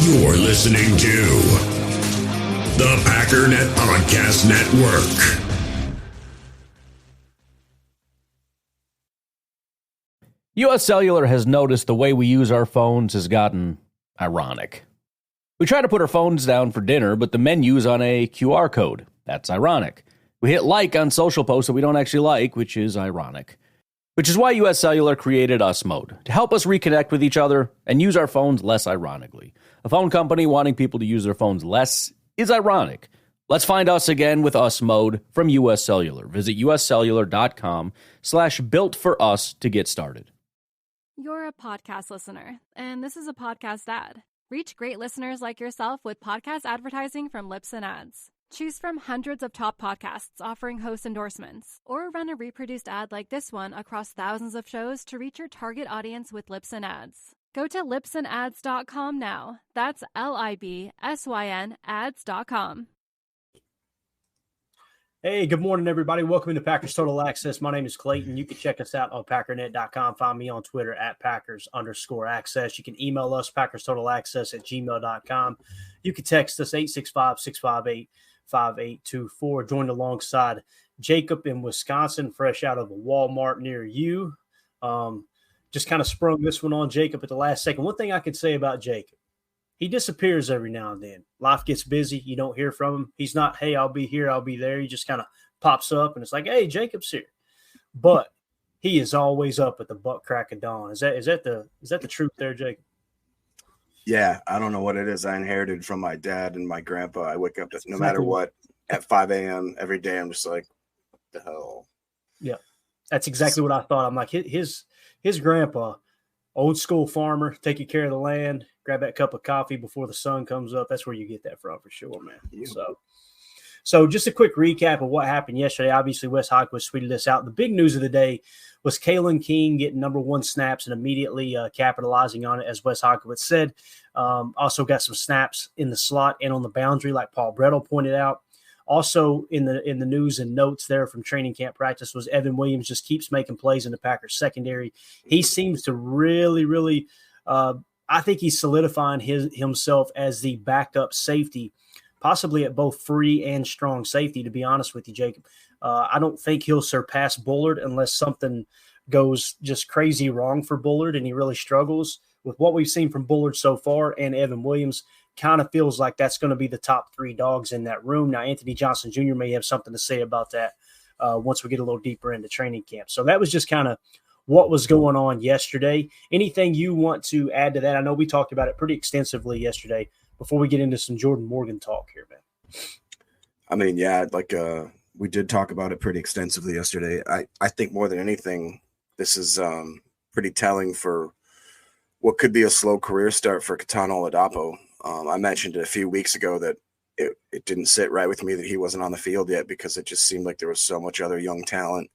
You're listening to the Packernet Podcast Network. U.S. Cellular has noticed the way we use our phones has gotten ironic. We try to put our phones down for dinner, but the menu's on a QR code. That's ironic. We hit like on social posts that we don't actually like, which is ironic. Which is why U.S. Cellular created Us Mode, to help us reconnect with each other and use our phones less ironically. A phone company wanting people to use their phones less is ironic. Let's find us again with Us Mode from U.S. Cellular. Visit uscellular.com/built-for-us to get started. You're a podcast listener, and this is a podcast ad. Reach great listeners like yourself with podcast advertising from Lips and Ads. Choose from hundreds of top podcasts offering host endorsements, or run a reproduced ad like this one across thousands of shows to reach your target audience with Lips and Ads. Go to lipsandads.com now. That's LIBSYN ads.com. Hey, good morning, everybody. Welcome to Packers Total Access. My name is Clayton. You can check us out on Packernet.com. Find me on Twitter at Packers_access. You can email us, PackersTotalAccess@gmail.com. You can text us, 865-658-5824. Joined alongside Jacob in Wisconsin, fresh out of a Walmart near you. Just kind of sprung this one on Jacob at the last second. One thing I could say about Jacob, he disappears every now and then. Life gets busy. You don't hear from him. He's not, hey, I'll be here, I'll be there. He just kind of pops up, and it's like, hey, Jacob's here. But he is always up at the butt crack of dawn. Is that the truth there, Jacob? Yeah, I don't know what it is. I inherited from my dad and my grandpa. I wake up no matter what at 5 a.m. every day. I'm just like, the hell. Yeah, that's exactly what I thought. I'm like, his grandpa, old school farmer, taking care of the land, grab that cup of coffee before the sun comes up. That's where you get that from for sure, man. Yeah. So just a quick recap of what happened yesterday. Obviously, Wes Hodgwood tweeted this out. The big news of the day was Kalen King getting number one snaps and immediately capitalizing on it, as Wes Hodgwood said. Also got some snaps in the slot and on the boundary, like Paul Brettel pointed out. Also in the news and notes there from training camp practice was Evan Williams just keeps making plays in the Packers secondary. He seems to really I think he's solidifying himself as the backup safety, possibly at both free and strong safety, to be honest with you, Jacob. I don't think he'll surpass Bullard unless something goes just crazy wrong for Bullard and he really struggles. With what we've seen from Bullard so far and Evan Williams, kind of feels like that's going to be the top three dogs in that room. Now, Anthony Johnson Jr. may have something to say about that once we get a little deeper into training camp. So that was just kind of what was going on yesterday. Anything you want to add to that? I know we talked about it pretty extensively yesterday before we get into some Jordan Morgan talk here, man. I mean, yeah, we did talk about it pretty extensively yesterday. I think more than anything, this is pretty telling for what could be a slow career start for Ketano Oladapo. I mentioned it a few weeks ago that it didn't sit right with me that he wasn't on the field yet because it just seemed like there was so much other young talent,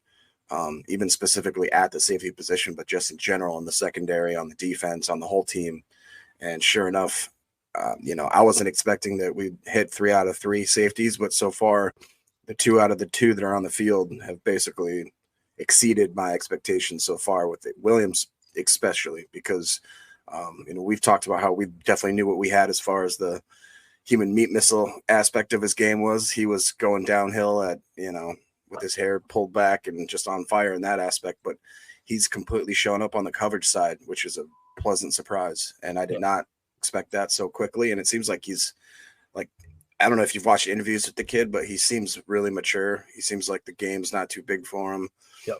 even specifically at the safety position, but just in general in the secondary, on the defense, on the whole team. And sure enough, I wasn't expecting that we'd hit 3 out of 3 safeties, but so far the 2 out of the 2 that are on the field have basically exceeded my expectations so far with it. Williams especially, because we've talked about how we definitely knew what we had as far as the human meat missile aspect of his game was. He was going downhill at, with his hair pulled back and just on fire in that aspect, but he's completely shown up on the coverage side, which is a pleasant surprise. And I did not expect that so quickly. And it seems like he's like, I don't know if you've watched interviews with the kid, but he seems really mature. He seems like the game's not too big for him. Yep.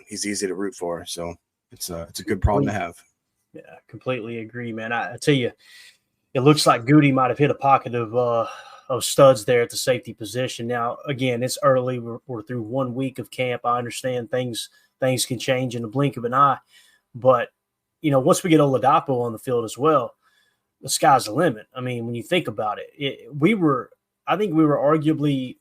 He's easy to root for. So it's a good problem to have. Yeah, completely agree, man. I tell you, it looks like Goody might have hit a pocket of studs there at the safety position. Now, again, it's early. We're through 1 week of camp. I understand things can change in the blink of an eye. But, once we get Oladapo on the field as well, the sky's the limit. I mean, when you think about it, I think we were arguably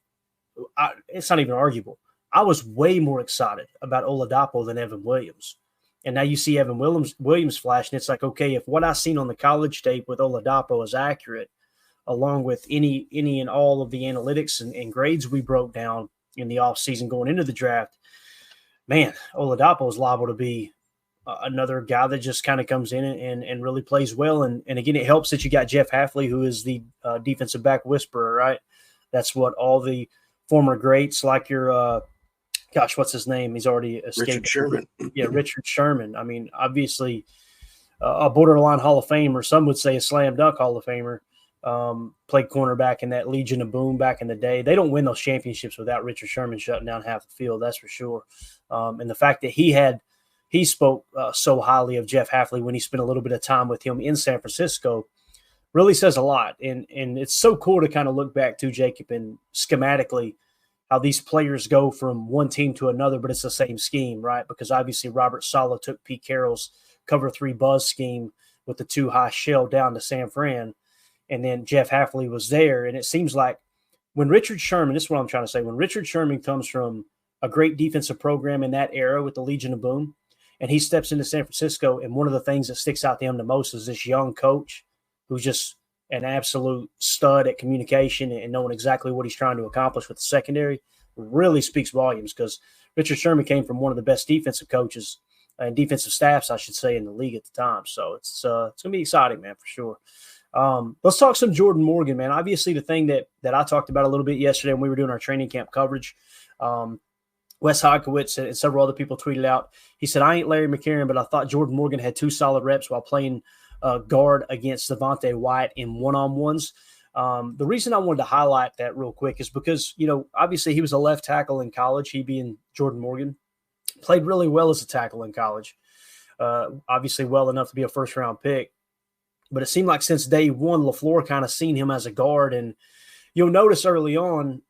it's not even arguable. I was way more excited about Oladapo than Evan Williams. And now you see Evan Williams flash, and it's like, okay, if what I seen on the college tape with Oladapo is accurate, along with any and all of the analytics and grades we broke down in the offseason going into the draft, man, Oladapo is liable to be another guy that just kind of comes in and really plays well. And again, it helps that you got Jeff Hafley, who is the defensive back whisperer, right? That's what all the former greats like your what's his name? He's already escaped. Richard Sherman. Yeah, Richard Sherman. I mean, obviously a borderline Hall of Famer. Some would say a slam dunk Hall of Famer. Played cornerback in that Legion of Boom back in the day. They don't win those championships without Richard Sherman shutting down half the field, that's for sure. And the fact that he spoke so highly of Jeff Hafley when he spent a little bit of time with him in San Francisco really says a lot. And it's so cool to kind of look back to, Jacob, and schematically how these players go from one team to another, but it's the same scheme, right? Because obviously Robert Saleh took Pete Carroll's cover 3 buzz scheme with the 2 high shell down to San Fran. And then Jeff Hafley was there. And it seems like when Richard Sherman, this is what I'm trying to say, when Richard Sherman comes from a great defensive program in that era with the Legion of Boom, and he steps into San Francisco, and one of the things that sticks out to him the most is this young coach who's just an absolute stud at communication and knowing exactly what he's trying to accomplish with the secondary, really speaks volumes, because Richard Sherman came from one of the best defensive coaches and defensive staffs, I should say, in the league at the time. So it's going to be exciting, man, for sure. Let's talk some Jordan Morgan, man. Obviously, the thing that I talked about a little bit yesterday when we were doing our training camp coverage, Wes Hodkiewicz and several other people tweeted out. He said, I ain't Larry McCarron, but I thought Jordan Morgan had 2 solid reps while playing guard against Devontae Wyatt in one-on-ones. The reason I wanted to highlight that real quick is because, obviously he was a left tackle in college, he being Jordan Morgan. Played really well as a tackle in college. Obviously well enough to be a first-round pick. But it seemed like since day one, LaFleur kind of seen him as a guard. And you'll notice early on,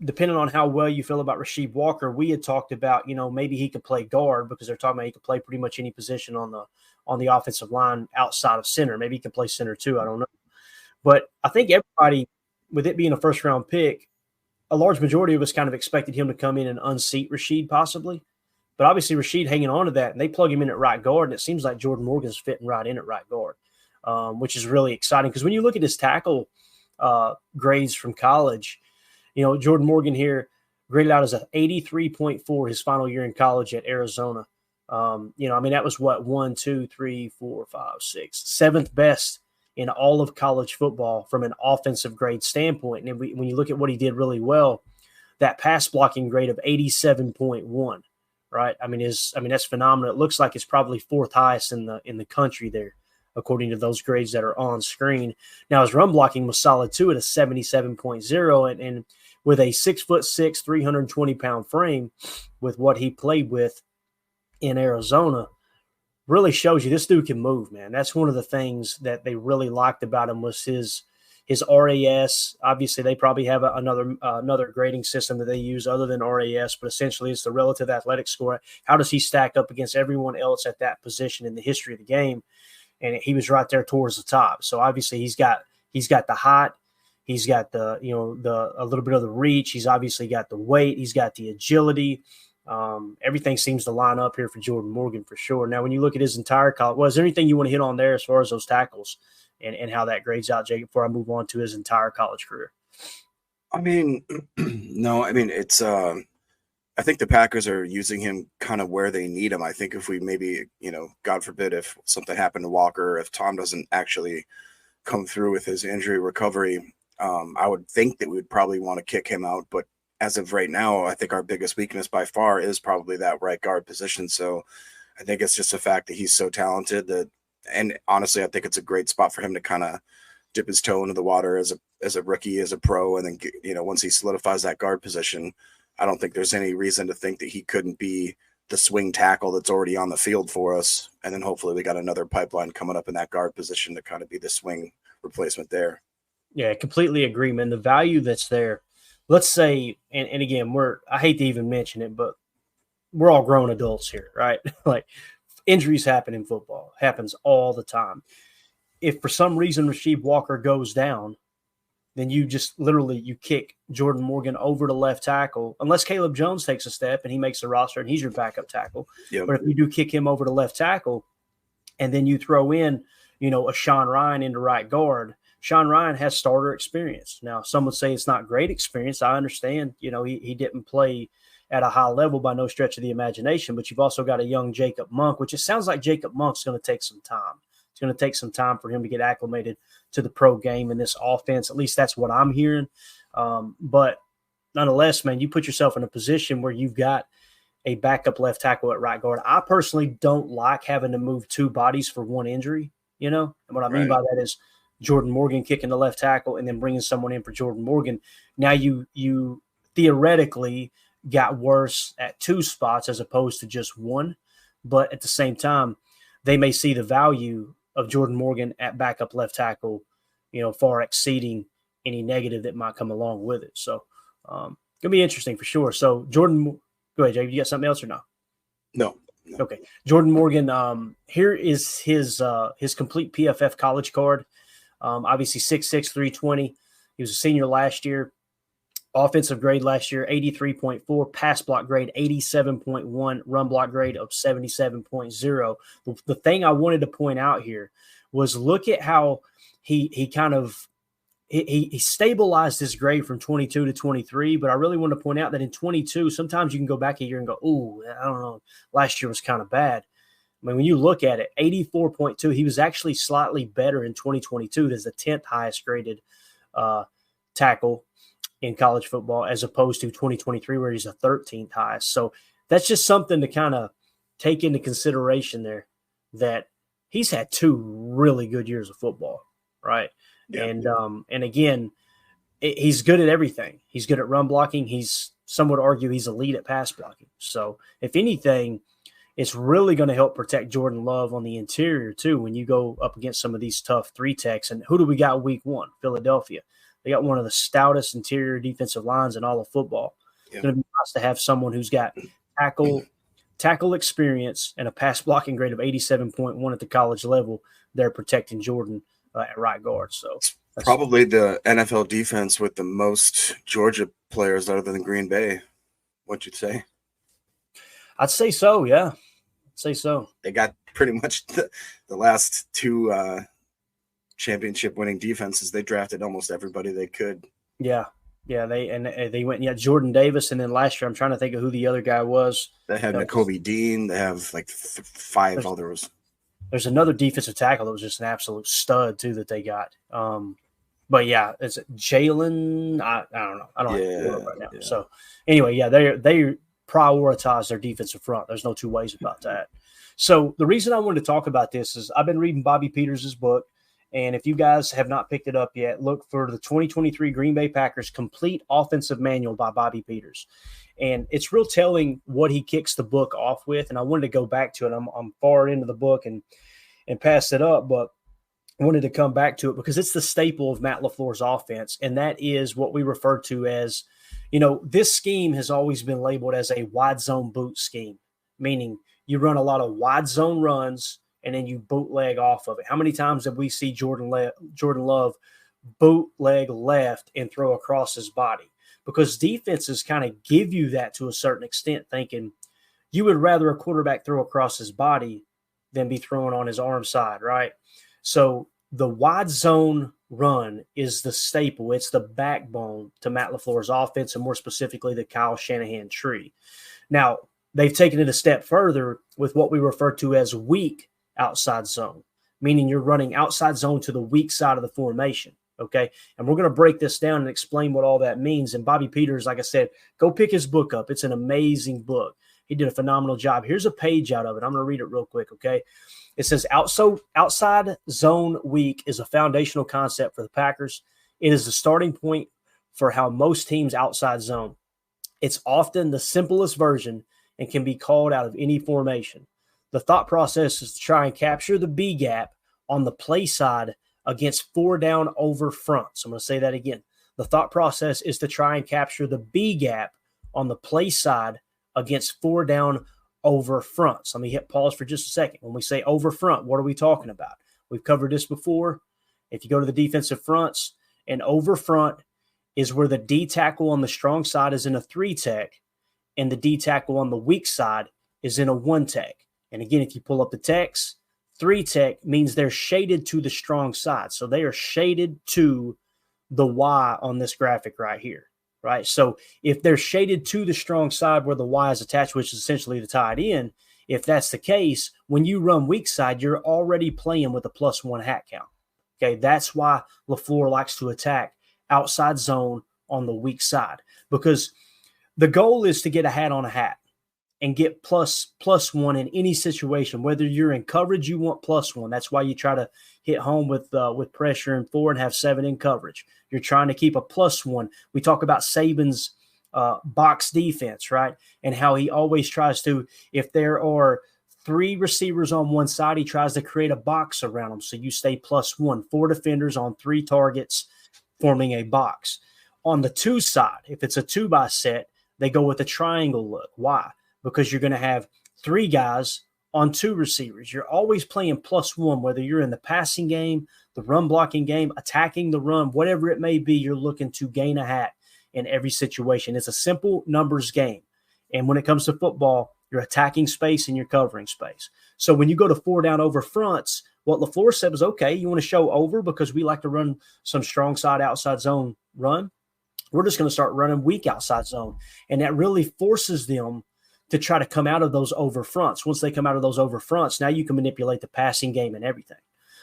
depending on how well you feel about Rasheed Walker, we had talked about, maybe he could play guard, because they're talking about he could play pretty much any position on the offensive line outside of center. Maybe he can play center too. I don't know. But I think everybody, with it being a first-round pick, a large majority of us kind of expected him to come in and unseat Rasheed possibly. But obviously Rasheed hanging on to that, and they plug him in at right guard, and it seems like Jordan Morgan's fitting right in at right guard. Which is really exciting, because when you look at his tackle grades from college, Jordan Morgan here graded out as an 83.4 his final year in college at Arizona. That was what, 1, 2, 3, 4, 5, 6, 7th best in all of college football from an offensive grade standpoint. And when you look at what he did really well, that pass blocking grade of 87.1, right? That's phenomenal. It looks like it's probably 4th highest in the country there, according to those grades that are on screen. Now, his run blocking was solid too at a 77.0, and with a 6'6", 320-pound frame, with what he played with in Arizona, really shows you this dude can move, man. That's one of the things that they really liked about him was his RAS. Obviously, they probably have another grading system that they use other than RAS, but essentially it's the relative athletic score. How does he stack up against everyone else at that position in the history of the game? And he was right there towards the top. So obviously he's got the height, he's got the a little bit of the reach. He's obviously got the weight, he's got the agility. Everything seems to line up here for Jordan Morgan for sure. Now, when you look at his entire college, is there anything you want to hit on there as far as those tackles and how that grades out, Jake, before I move on to his entire college career? No. It's I think the Packers are using him kind of where they need him. I think if we maybe, God forbid, if something happened to Walker, if Tom doesn't actually come through with his injury recovery, I would think that we would probably want to kick him out. But as of right now, I think our biggest weakness by far is probably that right guard position. So I think it's just the fact that he's so talented and honestly, I think it's a great spot for him to kind of dip his toe into the water as a rookie, as a pro. And then, once he solidifies that guard position, I don't think there's any reason to think that he couldn't be the swing tackle that's already on the field for us. And then hopefully we got another pipeline coming up in that guard position to kind of be the swing replacement there. Yeah, completely agree, man. The value that's there, let's say, and again, I hate to even mention it, but we're all grown adults here, right? Like, injuries happen in football, happens all the time. If for some reason Rasheed Walker goes down, then you just you kick Jordan Morgan over to left tackle, unless Caleb Jones takes a step and he makes the roster and he's your backup tackle. Yep. But if you do kick him over to left tackle and then you throw in, a Sean Ryan into right guard, Sean Ryan has starter experience. Now, some would say it's not great experience. I understand, he didn't play at a high level by no stretch of the imagination, but you've also got a young Jacob Monk, which it sounds like Jacob Monk's going to take some time. It's going to take some time for him to get acclimated to the pro game in this offense. At least that's what I'm hearing. But nonetheless, man, you put yourself in a position where you've got a backup left tackle at right guard. I personally don't like having to move two bodies for one injury, And what I mean by that is Jordan Morgan kicking the left tackle and then bringing someone in for Jordan Morgan. Now you theoretically got worse at two spots as opposed to just one. But at the same time, they may see the value of Jordan Morgan at backup left tackle, far exceeding any negative that might come along with it. So going to be interesting for sure. So Jordan, go ahead, Jay. You got something else or no? No. Okay. Jordan Morgan, here is his complete PFF college card. Obviously 6'6", 320. He was a senior last year. Offensive grade last year, 83.4. Pass block grade, 87.1. Run block grade of 77.0. The thing I wanted to point out here was look at how he kind of he stabilized his grade from 22 to 23, but I really want to point out that in 22, sometimes you can go back a year and go, ooh, I don't know, last year was kind of bad. I mean, when you look at it, 84.2, he was actually slightly better in 2022 as the 10th highest graded tackle in college football as opposed to 2023 where he's the 13th highest. So that's just something to kind of take into consideration there, that he's had two really good years of football, right? Yeah. And again, he's good at everything. He's good at run blocking. Some would argue he's elite at pass blocking. So if anything, it's really going to help protect Jordan Love on the interior too when you go up against some of these tough three techs. And who do we got week one? Philadelphia. They got one of the stoutest interior defensive lines in all of football. Yeah. It's going to be nice to have someone who's got tackle experience and a pass blocking grade of 87.1 at the college level. They're protecting Jordan at right guard. So that's probably the NFL defense with the most Georgia players other than Green Bay. What'd you say? I'd say so, yeah. I'd say so. They got pretty much the last two championship winning defenses. They drafted almost everybody they could. Yeah. They went, Jordan Davis, and then last year I'm trying to think of who the other guy was. They had Nakobe Dean. They have like five others. There's another defensive tackle that was just an absolute stud too that they got. But yeah, it's Jalen. I don't know. I don't have to right now. Yeah. So anyway, they prioritize their defensive front. There's no two ways about that. So the reason I wanted to talk about this is I've been reading Bobby Peters' book. And if you guys have not picked it up yet, look for the 2023 Green Bay Packers Complete Offensive Manual by Bobby Peters. And it's real telling what he kicks the book off with. And I wanted to go back to it. I'm far into the book and pass it up, but I wanted to come back to it because it's the staple of Matt LaFleur's offense. And that is what we refer to as, this scheme has always been labeled as a wide zone boot scheme, meaning you run a lot of wide zone runs and then you bootleg off of it. How many times have we see Jordan Love bootleg left and throw across his body? Because defenses kind of give you that to a certain extent, thinking you would rather a quarterback throw across his body than be thrown on his arm side, right? So the wide zone run is the staple. It's the backbone to Matt LaFleur's offense, and more specifically the Kyle Shanahan tree. Now, they've taken it a step further with what we refer to as weak outside zone, meaning you're running outside zone to the weak side of the formation, okay? And we're going to break this down and explain what all that means. And Bobby Peters, like I said, go pick his book up. It's an amazing book. He did a phenomenal job. Here's a page out of it. I'm going to read it real quick, okay? It says, outside zone weak is a foundational concept for the Packers. It is the starting point for how most teams outside zone. It's often the simplest version and can be called out of any formation. The thought process is to try and capture the B gap on the play side against 4 down over front. So I'm going to say that again. The thought process is to try and capture the B gap on the play side against 4 down over front. So let me hit pause for just a second. When we say over front, what are we talking about? We've covered this before. If you go to the defensive fronts, and over front is where the D tackle on the strong side is in a 3 tech, and the D tackle on the weak side is in a 1 tech. And again, if you pull up the text, 3 tech means they're shaded to the strong side. So they are shaded to the Y on this graphic right here. right? So if they're shaded to the strong side where the Y is attached, which is essentially the tight end, if that's the case, when you run weak side, you're already playing with a +1 hat count. Okay, that's why LaFleur likes to attack outside zone on the weak side, because the goal is to get a hat on a hat and get +1 in any situation. Whether you're in coverage, you want +1. That's why you try to hit home with pressure and 4 and have 7 in coverage. You're trying to keep a +1. We talk about Saban's box defense, right? And how he always tries to, if there are 3 receivers on one side, he tries to create a box around them. So you stay +1, 4 defenders on 3 targets, forming a box. On the 2 side, if it's a 2-by set, they go with a triangle look. Why? Because you're going to have 3 guys on 2 receivers. You're always playing +1, whether you're in the passing game, the run blocking game, attacking the run, whatever it may be, you're looking to gain a hat in every situation. It's a simple numbers game. And when it comes to football, you're attacking space and you're covering space. So when you go to 4 down over fronts, what LaFleur said was, okay, you want to show over because we like to run some strong side outside zone run. We're just going to start running weak outside zone. And that really forces them to try to come out of those over fronts. Once they come out of those over fronts, now you can manipulate the passing game and everything.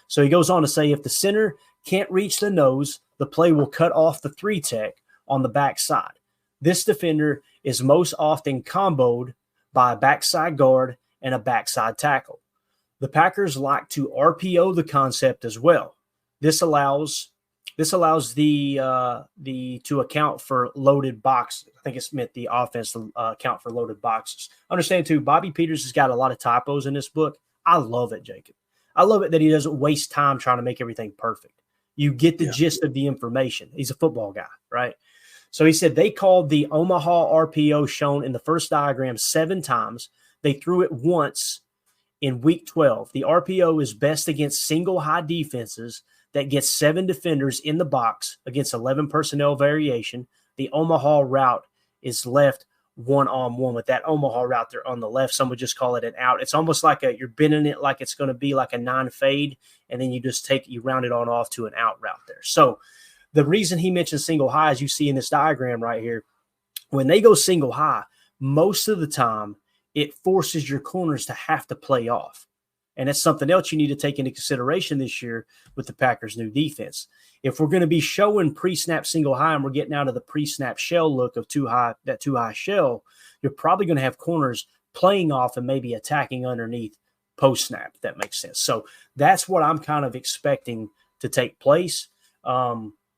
So he goes on to say, if the center can't reach the nose, the play will cut off the 3 tech on the backside. This defender is most often comboed by a backside guard and a backside tackle. The Packers like to RPO the concept as well. This allows the to account for loaded boxes. I think it's meant the offense to account for loaded boxes. Understand too, Bobby Peters has got a lot of typos in this book. I love it, Jacob. I love it that he doesn't waste time trying to make everything perfect. You get the gist of the information. He's a football guy, right? So he said they called the Omaha RPO shown in the first diagram 7 times. They threw it once in week 12. The RPO is best against single high defenses that gets 7 defenders in the box against 11 personnel variation. The Omaha route is left one-on-one. With that Omaha route there on the left, some would just call it an out. It's almost like you're bending it like it's going to be like a 9 fade, and then you round it on off to an out route there. So the reason he mentioned single high, as you see in this diagram right here, when they go single high, most of the time it forces your corners to have to play off. And that's something else you need to take into consideration this year with the Packers' new defense. If we're going to be showing pre-snap single high and we're getting out of the pre-snap shell look of that too high shell, you're probably going to have corners playing off and maybe attacking underneath post-snap, if that makes sense. So that's what I'm kind of expecting to take place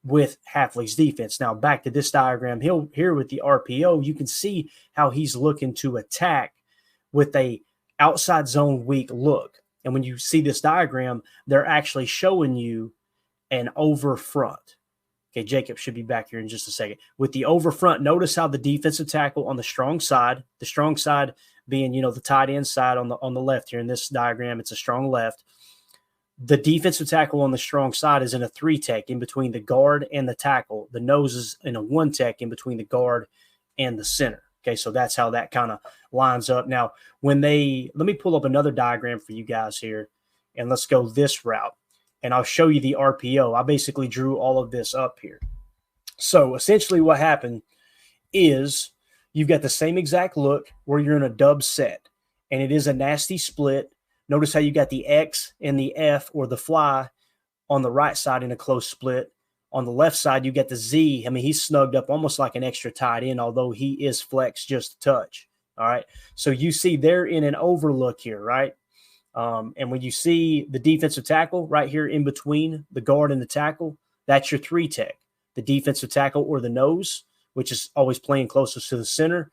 with Hafley's defense. Now, back to this diagram here with the RPO, you can see how he's looking to attack with a outside zone weak look. And when you see this diagram, they're actually showing you an over front. Okay, Jacob should be back here in just a second. With the over front, notice how the defensive tackle on the strong side being, the tight end side on the left here in this diagram, it's a strong left. The defensive tackle on the strong side is in a 3 tech in between the guard and the tackle. The nose is in a 1 tech in between the guard and the center. Okay, so that's how that kind of lines up. Now, let me pull up another diagram for you guys here, and let's go this route, and I'll show you the RPO. I basically drew all of this up here. So essentially what happened is you've got the same exact look where you're in a dub set, and it is a nasty split. Notice how you got the X and the F or the fly on the right side in a close split. On the left side, you get the Z. I mean, he's snugged up almost like an extra tight end, although he is flexed just a touch. All right. So you see they're in an overlook here, right? And when you see the defensive tackle right here in between the guard and the tackle, that's your 3 tech. The defensive tackle or the nose, which is always playing closest to the center,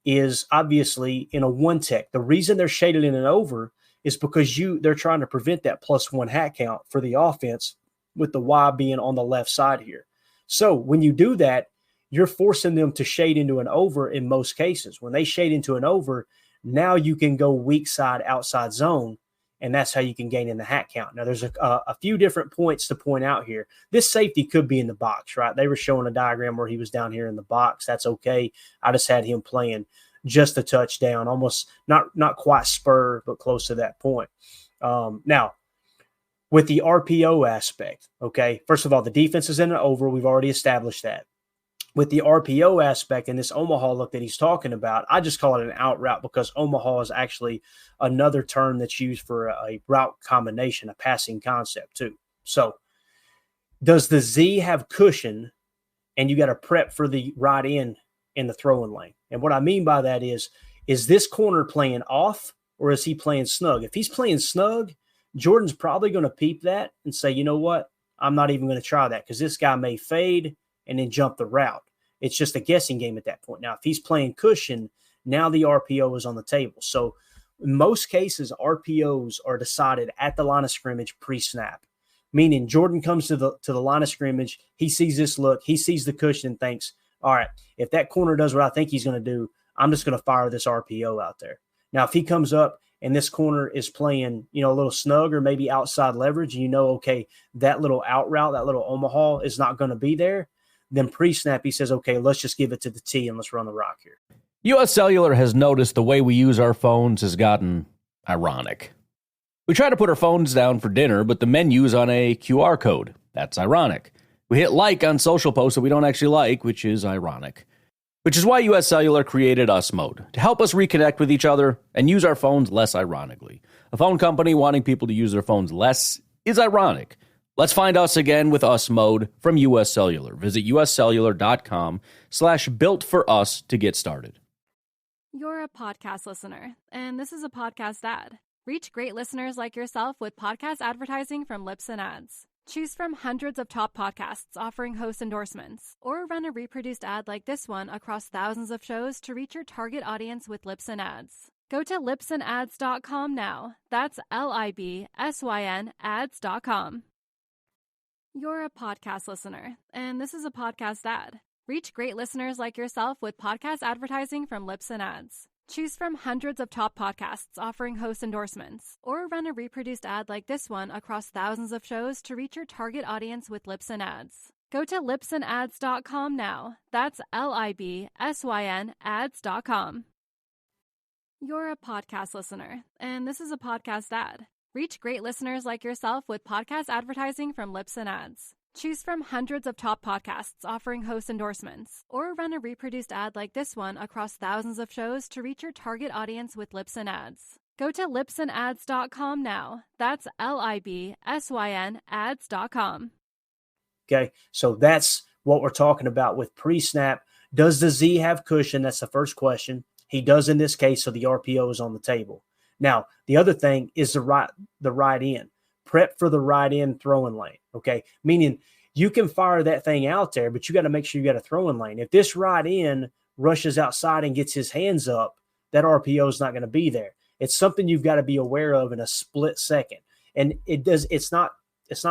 is obviously in a 1 tech. The reason they're shaded in an over is because they're trying to prevent that +1 hat count for the offense, with the Y being on the left side here. So when you do that, you're forcing them to shade into an over in most cases. When they shade into an over, now you can go weak side outside zone, and that's how you can gain in the hat count. Now, there's a few different points to point out here. This safety could be in the box, right? They were showing a diagram where he was down here in the box. That's okay. I just had him playing just a touchdown, almost not quite spur, but close to that point. Now, with the RPO aspect, okay, first of all, the defense is in an over. We've already established that. with the RPO aspect and this Omaha look that he's talking about, I just call it an out route because Omaha is actually another term that's used for a route combination, a passing concept too. So does the Z have cushion and you got to prep for the right end in the throwing lane? And what I mean by that is this corner playing off or is he playing snug? If he's playing snug, Jordan's probably going to peep that and say, you know what? I'm not even going to try that because this guy may fade and then jump the route. It's just a guessing game at that point. Now, if he's playing cushion, now the RPO is on the table. So in most cases, RPOs are decided at the line of scrimmage pre-snap, meaning Jordan comes to the line of scrimmage. He sees this look. He sees the cushion and thinks, all right, if that corner does what I think he's going to do, I'm just going to fire this RPO out there. Now, if he comes up and this corner is playing, a little snug or maybe outside leverage, and okay, that little out route, that little Omaha is not going to be there, then pre-snap, he says, okay, let's just give it to the T and let's run the rock here. US Cellular has noticed the way we use our phones has gotten ironic. We try to put our phones down for dinner, but the menu's on a QR code. That's ironic. We hit like on social posts that we don't actually like, which is ironic. Which is why US Cellular created Us Mode, to help us reconnect with each other and use our phones less ironically. A phone company wanting people to use their phones less is ironic. Let's find us again with Us Mode from US Cellular. Visit uscellular.com/built-for-us to get started. You're a podcast listener, and this is a podcast ad. Reach great listeners like yourself with podcast advertising from Lips and Ads. Choose from hundreds of top podcasts offering host endorsements, or run a reproduced ad like this one across thousands of shows to reach your target audience with Lips and Ads. Go to lipsandads.com now. That's LIBSYN ads.com. You're a podcast listener, and this is a podcast ad. Reach great listeners like yourself with podcast advertising from Lips and Ads. Choose from hundreds of top podcasts offering host endorsements, or run a reproduced ad like this one across thousands of shows to reach your target audience with Lips and Ads. Go to lipsandads.com now. That's LIBSYN ads.com. You're a podcast listener, and this is a podcast ad. Reach great listeners like yourself with podcast advertising from Lips and Ads. Choose from hundreds of top podcasts offering host endorsements, or run a reproduced ad like this one across thousands of shows to reach your target audience with Lips and Ads. Go to lipsandads.com now. That's LIBSYN ads.com. Okay, so that's what we're talking about with pre-snap. Does the Z have cushion? That's the first question. He does in this case, so the RPO is on the table. Now, the other thing is the right end. Prep for the right end throwing lane, okay? Meaning you can fire that thing out there, but you got to make sure you got a throwing lane. If this right end rushes outside and gets his hands up, that RPO is not going to be there. It's something you've got to be aware of in a split second. And it's not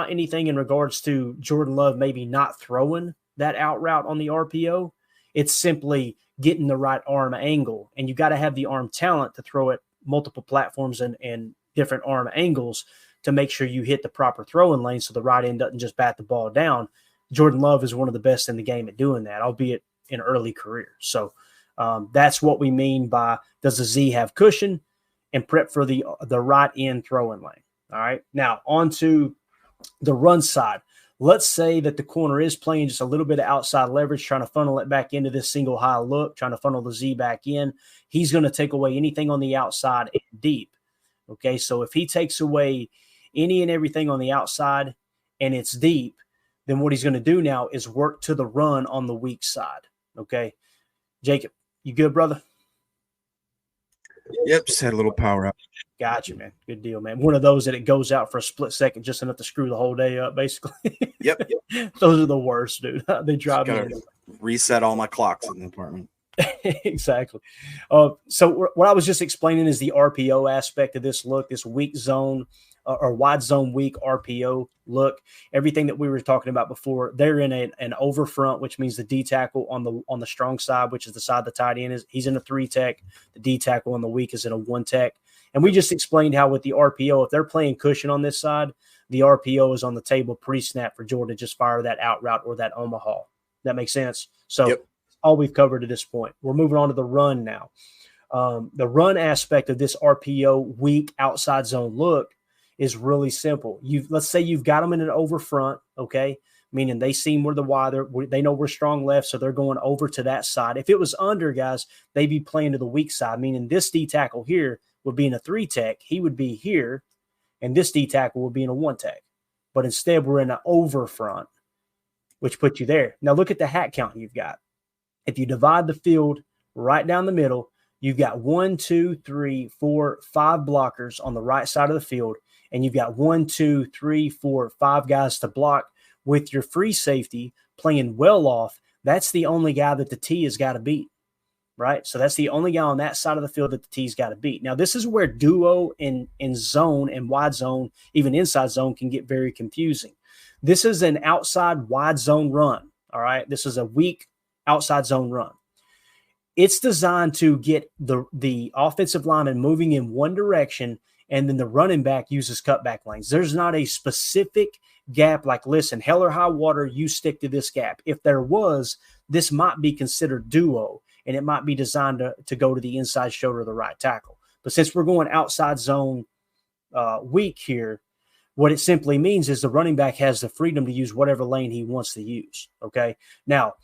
anything in regards to Jordan Love maybe not throwing that out route on the RPO. It's simply getting the right arm angle. And you got to have the arm talent to throw it multiple platforms and different arm angles to make sure you hit the proper throwing lane so the right end doesn't just bat the ball down. Jordan Love is one of the best in the game at doing that, albeit in early career. So that's what we mean by does the Z have cushion and prep for the right end throwing lane. All right. Now on to the run side. Let's say that the corner is playing just a little bit of outside leverage, trying to funnel it back into this single high look, trying to funnel the Z back in. He's going to take away anything on the outside and deep. Okay, so if he takes away any and everything on the outside and it's deep, then what he's going to do now is work to the run on the weak side. Okay, Jacob, you good, brother? Yep, just had a little power out. Gotcha, man. Good deal, man. One of those that it goes out for a split second, just enough to screw the whole day up, basically. Yep. Those are the worst, dude. They drive me. Reset all my clocks in the apartment. Exactly. So what I was just explaining is the RPO aspect of this look, this weak zone or wide zone weak RPO look. Everything that we were talking about before, they're in an over front, which means the D tackle on the strong side, which is the side the tight end is. He's in a 3 tech. The D tackle on the weak is in a 1 tech. And we just explained how with the RPO, if they're playing cushion on this side, the RPO is on the table pre-snap for Jordan to just fire that out route or that Omaha. That makes sense? So yep. All we've covered to this point. We're moving on to the run now. The run aspect of this RPO weak outside zone look is really simple. Let's say you've got them in an over front, okay? meaning they see where the Y, they know we're strong left, so they're going over to that side. If it was under, guys, they'd be playing to the weak side, meaning this D tackle here would be in a 3 tech. He would be here, and this D tackle would be in a 1 tech. But instead, we're in an over front, which puts you there. Now, look at the hat count you've got. If you divide the field right down the middle, you've got 1, 2, 3, 4, 5 blockers on the right side of the field, and you've got 1, 2, 3, 4, 5 guys to block with your free safety playing well off. That's the only guy that the T has got to beat, right? So that's the only guy on that side of the field that the T's got to beat. Now, this is where duo and zone and wide zone, even inside zone, can get very confusing. This is an outside wide zone run, all right? This is a weak outside zone run. It's designed to get the offensive lineman moving in one direction, and then the running back uses cutback lanes. There's not a specific gap like, listen, hell or high water, you stick to this gap. If there was, this might be considered duo, and it might be designed to go to the inside shoulder of the right tackle. But since we're going outside zone weak here, what it simply means is the running back has the freedom to use whatever lane he wants to use, okay? Now,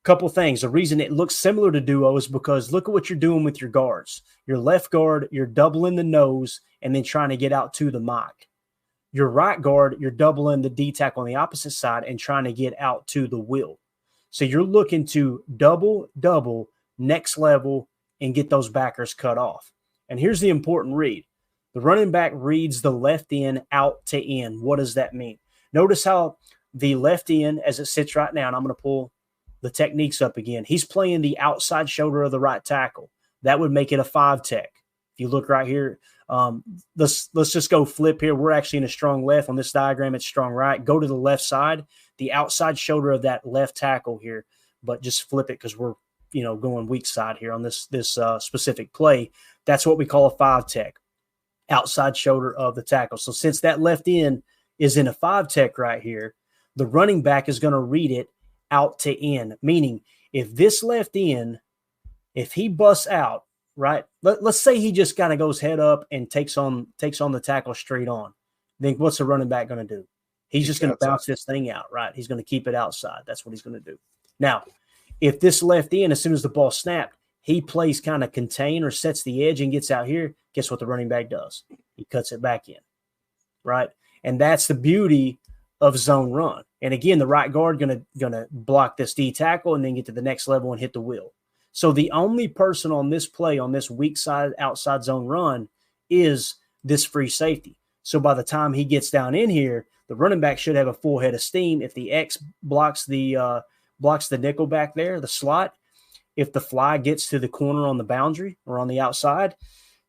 couple things. The reason it looks similar to duo is because look at what you're doing with your guards. Your left guard, you're doubling the nose and then trying to get out to the mic. Your right guard, you're doubling the D tackle on the opposite side and trying to get out to the wheel. So you're looking to double, next level, and get those backers cut off. And here's the important read. The running back reads the left end out to in. What does that mean? Notice how the left end, as it sits right now, and I'm going to pull the techniques up again. He's playing the outside shoulder of the right tackle. That would make it a 5 tech. If you look right here, let's just go flip here. We're actually in a strong left. On this diagram, it's strong right. Go to the left side, the outside shoulder of that left tackle here, but just flip it because we're going weak side here on this specific play. That's what we call a 5 tech, outside shoulder of the tackle. So since that left end is in a 5 tech right here, the running back is going to read it out to in, meaning if this left end, if he busts out, right, let's say he just kind of goes head up and takes on the tackle straight on, then what's the running back going to do? He's just going to bounce this thing out, right? He's going to keep it outside. That's what he's going to do. Now, if this left end, as soon as the ball snapped, he plays kind of contain or sets the edge and gets out here, guess what the running back does? He cuts it back in, right? And that's the beauty of zone run. And again, the right guard gonna block this D tackle and then get to the next level and hit the wheel. So the only person on this play, on this weak side outside zone run, is this free safety. So by the time he gets down in here, the running back should have a full head of steam. If the X blocks the nickel back there, the slot, if the fly gets to the corner on the boundary or on the outside,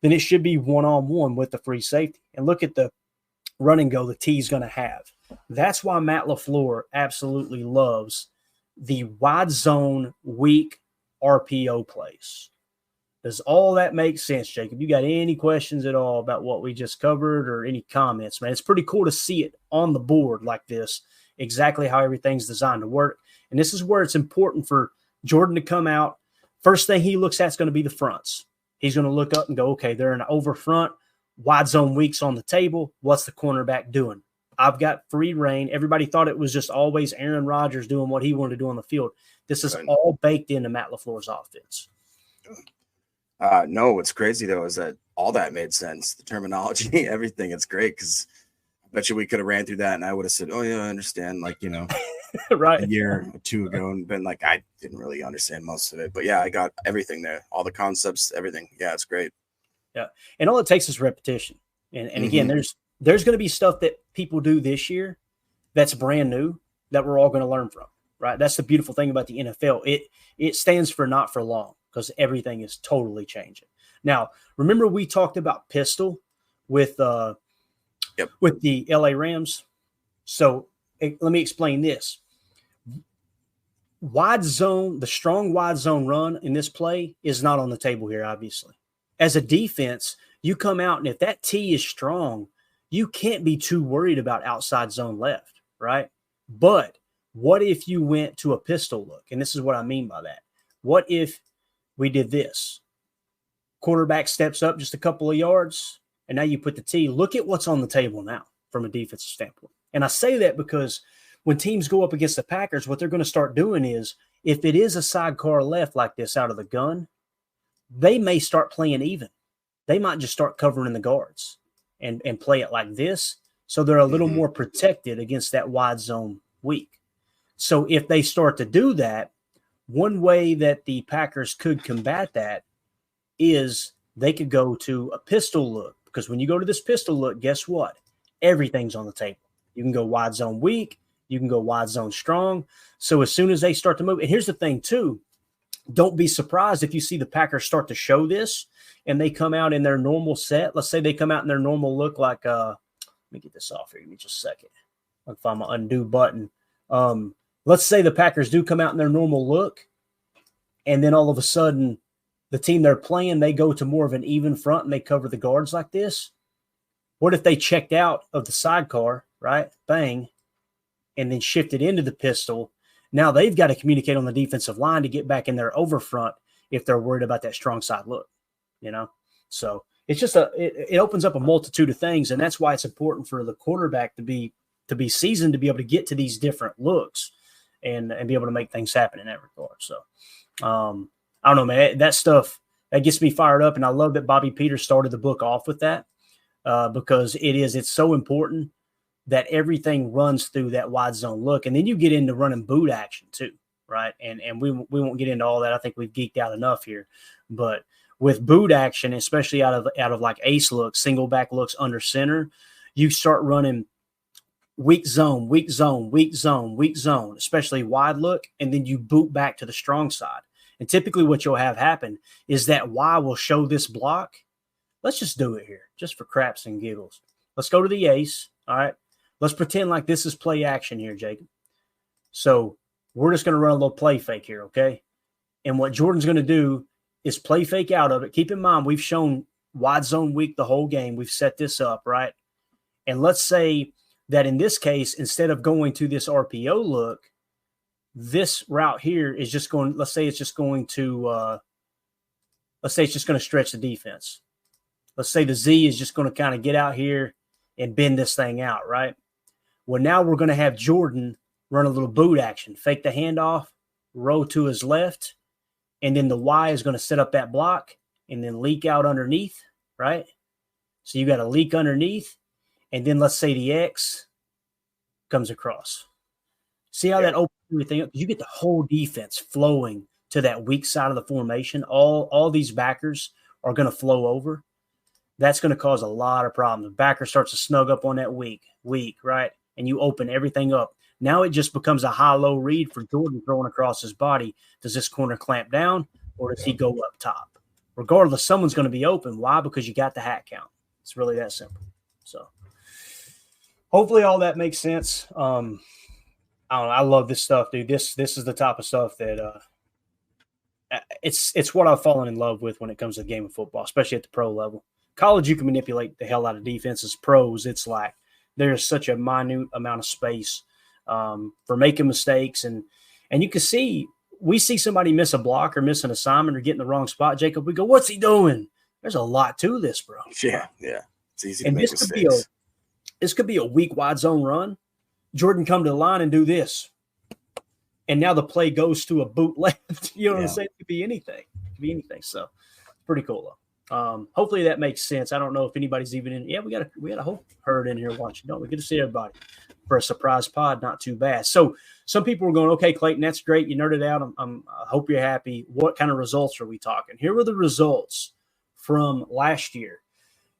then it should be one-on-one with the free safety. And look at the run and go the T's going to have. That's why Matt LaFleur absolutely loves the wide zone weak RPO plays. Does all that make sense, Jacob? You got any questions at all about what we just covered or any comments, man? It's pretty cool to see it on the board like this, exactly how everything's designed to work. And this is where it's important for Jordan to come out. First thing he looks at is going to be the fronts. He's going to look up and go, okay, they're in an over front, wide zone weaks on the table. What's the cornerback doing? I've got free reign. Everybody thought it was just always Aaron Rodgers doing what he wanted to do on the field. This is all baked into Matt LaFleur's offense. No, what's crazy, though, is that all that made sense. The terminology, everything. It's great because I bet you we could have ran through that and I would have said, oh, yeah, I understand. Right. A year or two ago and been like, I didn't really understand most of it. But, yeah, I got everything there. All the concepts, everything. Yeah, it's great. Yeah. And all it takes is repetition. And again, there's going to be stuff that people do this year that's brand new that we're all going to learn from, right? That's the beautiful thing about the NFL. It stands for not for long because everything is totally changing. Now, remember we talked about pistol with the LA Rams? So let me explain this. Wide zone, the strong wide zone run in this play is not on the table here, obviously. As a defense, you come out and if that T is strong, you can't be too worried about outside zone left, right? But what if you went to a pistol look? And this is what I mean by that. What if we did this? Quarterback steps up just a couple of yards, and now you put the T. Look at what's on the table now from a defensive standpoint. And I say that because when teams go up against the Packers, what they're going to start doing is, if it is a sidecar left like this out of the gun, they may start playing even. They might just start covering the guards and play it like this. So they're a little more protected against that wide zone weak. So if they start to do that, one way that the Packers could combat that is they could go to a pistol look, because when you go to this pistol look, guess what? Everything's on the table. You can go wide zone weak. You can go wide zone strong. So as soon as they start to move, and here's the thing too, don't be surprised if you see the Packers start to show this and they come out in their normal set. Let's say they come out in their normal look like, let me get this off here. Give me just a second. I'll find my undo button. Let's say the Packers do come out in their normal look, and then all of a sudden the team they're playing, they go to more of an even front and they cover the guards like this. What if they checked out of the sidecar, right? Bang. And then shifted into the pistol. Now they've got to communicate on the defensive line to get back in their over front if they're worried about that strong side look, you know? So it's just it opens up a multitude of things, and that's why it's important for the quarterback to be seasoned, to be able to get to these different looks and be able to make things happen in that regard. So I don't know, man, that stuff, that gets me fired up. And I love that Bobby Peters started the book off with that because it's so important that everything runs through that wide zone look. And then you get into running boot action too, right? And we won't get into all that. I think we've geeked out enough here. But with boot action, especially out of like ace looks, single back looks under center, you start running weak zone, weak zone, weak zone, weak zone, especially wide look, and then you boot back to the strong side. And typically what you'll have happen is that Y will show this block. Let's just do it here, just for craps and giggles. Let's go to the ace, all right? Let's pretend like this is play action here, Jacob. So we're just going to run a little play fake here, okay? And what Jordan's going to do is play fake out of it. Keep in mind, we've shown wide zone weak the whole game. We've set this up, right? And let's say that in this case, instead of going to this RPO look, this route here is just going, let's say it's just going to stretch the defense. Let's say the Z is just going to kind of get out here and bend this thing out, right? Well, now we're going to have Jordan run a little boot action, fake the handoff, roll to his left, and then the Y is going to set up that block and then leak out underneath, right? So you got a leak underneath, and then let's say the X comes across. See how that opens everything up? You get the whole defense flowing to that weak side of the formation. All these backers are going to flow over. That's going to cause a lot of problems. The backer starts to snug up on that weak, right? And you open everything up. Now it just becomes a high-low read for Jordan throwing across his body. Does this corner clamp down, or does he go up top? Regardless, someone's going to be open. Why? Because you got the hat count. It's really that simple. So hopefully all that makes sense. I don't know. I love this stuff, dude. This is the type of stuff that it's what I've fallen in love with when it comes to the game of football, especially at the pro level. College, you can manipulate the hell out of defenses. Pros, it's like there's such a minute amount of space for making mistakes. And you can see, we see somebody miss a block or miss an assignment or get in the wrong spot, Jacob, we go, what's he doing? There's a lot to this, bro. Yeah. It's easy to make mistakes. This could be a weak wide zone run. Jordan come to the line and do this. And now the play goes to a boot left. You know what I'm saying? It could be anything. So it's pretty cool, though. Hopefully that makes sense. I don't know if anybody's even in. Yeah, we got a whole herd in here watching. Don't we? Good to see everybody for a surprise pod. Not too bad. So some people were going, okay, Clayton, that's great. You nerded out. I hope you're happy. What kind of results are we talking? Here were the results from last year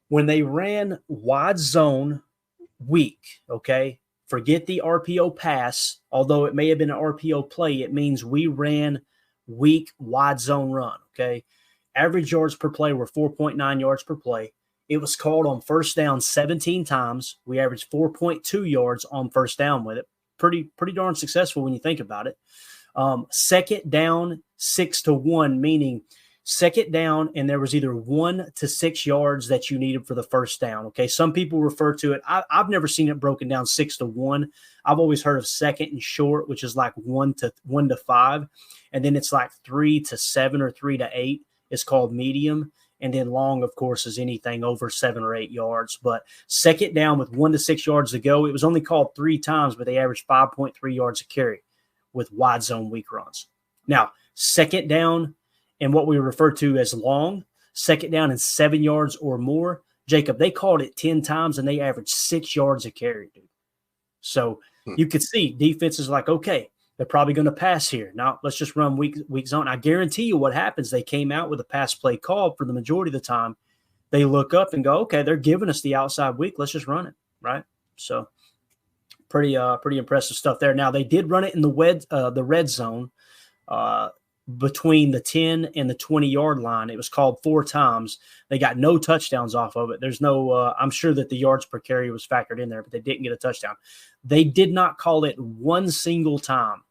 when they ran wide zone weak. Okay, forget the RPO pass. Although it may have been an RPO play, it means we ran weak wide zone run. Okay. Average yards per play were 4.9 yards per play. It was called on first down 17 times. We averaged 4.2 yards on first down with it. Pretty darn successful when you think about it. Second down 6-1, meaning second down and there was either 1 to 6 yards that you needed for the first down. Okay, some people refer to it. I've never seen it broken down 6-1. I've always heard of second and short, which is like 1 to 5, and then it's like 3 to 7 or 3 to 8. It's called medium, And then long, of course, is anything over 7 or 8 yards. But second down with 1 to 6 yards to go, it was only called 3 times, but they averaged 5.3 yards a carry with wide zone weak runs. Now, second down and what we refer to as long, second down and 7 yards or more, Jacob, they called it 10 times and they averaged 6 yards a carry, dude. So you could see defenses like, okay, they're probably going to pass here. Now let's just run weak zone. I guarantee you what happens. They came out with a pass play call for the majority of the time. They look up and go, okay, they're giving us the outside weak. Let's just run it, right? So pretty impressive stuff there. Now they did run it in the red zone between the 10 and the 20-yard line. It was called 4 times. They got no touchdowns off of it. There's no I'm sure that the yards per carry was factored in there, but they didn't get a touchdown. They did not call it one single time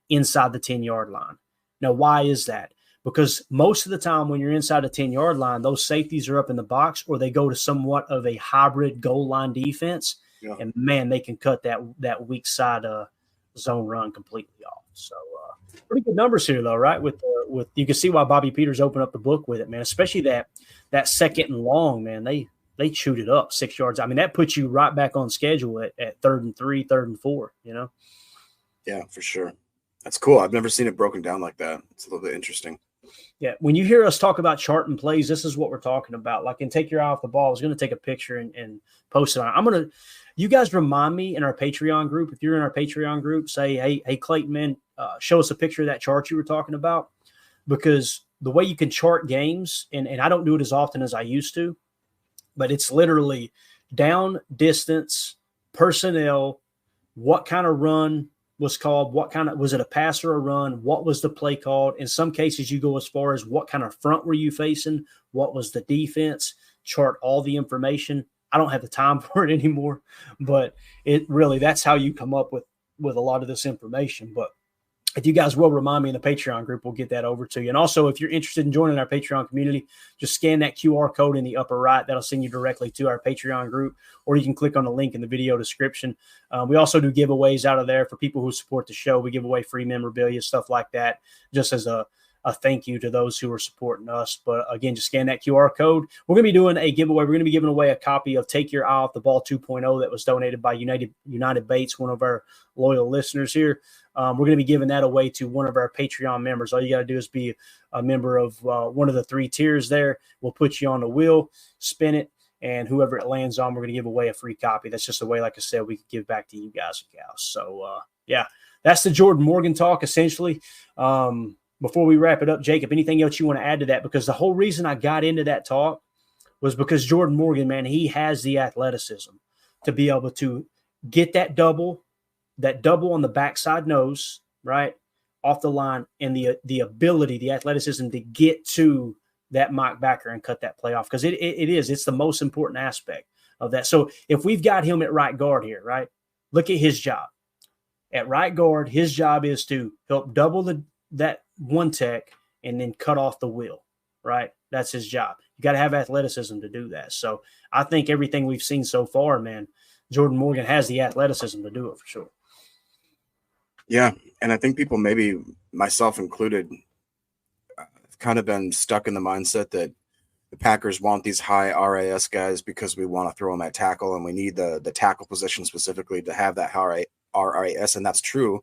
inside the 10-yard line. Now, why is that? Because most of the time when you're inside the 10-yard line, those safeties are up in the box or they go to somewhat of a hybrid goal line defense. Yeah. And, man, they can cut that weak side zone run completely off. So, pretty good numbers here, though, right? With you can see why Bobby Peters opened up the book with it, man. Especially that second and long, man. They chewed it up 6 yards. I mean, that puts you right back on schedule at 3rd and 3, 3rd and 4. You know? Yeah, for sure. That's cool. I've never seen it broken down like that. It's a little bit interesting. Yeah, when you hear us talk about charting plays, this is what we're talking about. Like, and take your eye off the ball. I was going to take a picture and post it on. You guys remind me in our Patreon group. If you're in our Patreon group, say, hey, Clayton, man, show us a picture of that chart you were talking about, because the way you can chart games, and I don't do it as often as I used to, but it's literally down, distance, personnel, what kind of run was called, was it a pass or a run, what was the play called. In some cases, you go as far as what kind of front were you facing, what was the defense, chart all the information. I don't have the time for it anymore, but it really, that's how you come up with a lot of this information. But if you guys will remind me in the Patreon group, we'll get that over to you. And also, if you're interested in joining our Patreon community, just scan that QR code in the upper right. That'll send you directly to our Patreon group, or you can click on the link in the video description. We also do giveaways out of there for people who support the show. We give away free memorabilia, stuff like that, just as a thank you to those who are supporting us. But again, just scan that QR code. We're going to be doing a giveaway. We're going to be giving away a copy of Take Your Eye Off the Ball 2.0 that was donated by United Bates, one of our loyal listeners here. We're going to be giving that away to one of our Patreon members. All you got to do is be a member of one of the 3 tiers there. We'll put you on the wheel, spin it, and whoever it lands on, we're going to give away a free copy. That's just a way, like I said, we can give back to you guys and gals. So, yeah, that's the Jordan Morgan talk, essentially. Before we wrap it up, Jacob, anything else you want to add to that? Because the whole reason I got into that talk was because Jordan Morgan, man, he has the athleticism to be able to get that double on the backside nose, right, off the line, and the ability, the athleticism to get to that Mike backer and cut that play off, because it's the most important aspect of that. So if we've got him at right guard here, right, look at his job. At right guard, his job is to help double that one tech and then cut off the wheel, right? That's his job. You got to have athleticism to do that. So I think everything we've seen so far, man, Jordan Morgan has the athleticism to do it for sure. Yeah, and I think people, maybe myself included, have kind of been stuck in the mindset that the Packers want these high RAS guys because we want to throw them at tackle, and we need the tackle position specifically to have that high RAS, and that's true.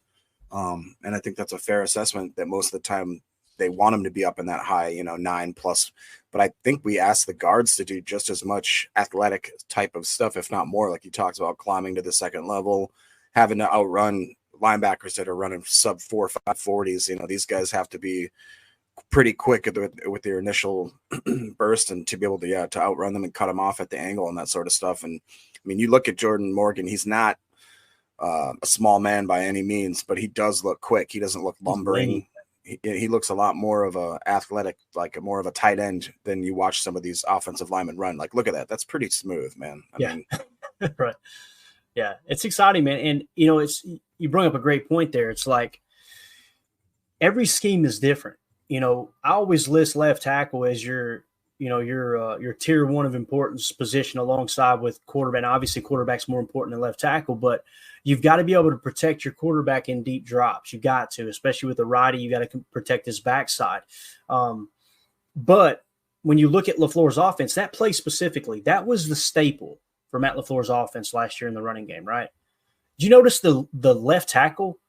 And I think that's a fair assessment that most of the time they want them to be up in that high, 9+. But I think we ask the guards to do just as much athletic type of stuff, if not more, like you talked about, climbing to the second level, having to outrun linebackers that are running sub 4 or 5 40s. These guys have to be pretty quick with their initial burst, and to be able to outrun them and cut them off at the angle and that sort of stuff. And I mean, you look at Jordan Morgan, he's not a small man by any means, but he does look quick. He doesn't look lumbering. He looks a lot more of a athletic, like more of a tight end than you watch some of these offensive linemen run. Like, look at that. That's pretty smooth, man. I mean, right. Yeah. It's exciting, man. And you bring up a great point there. It's like every scheme is different. I always list left tackle as your tier 1 of importance position alongside with quarterback. Now, obviously, quarterback's more important than left tackle, but you've got to be able to protect your quarterback in deep drops. You got to, especially with the righty, you got to protect his backside. But when you look at LaFleur's offense, that play specifically, that was the staple for Matt LaFleur's offense last year in the running game, right? Did you notice the left tackle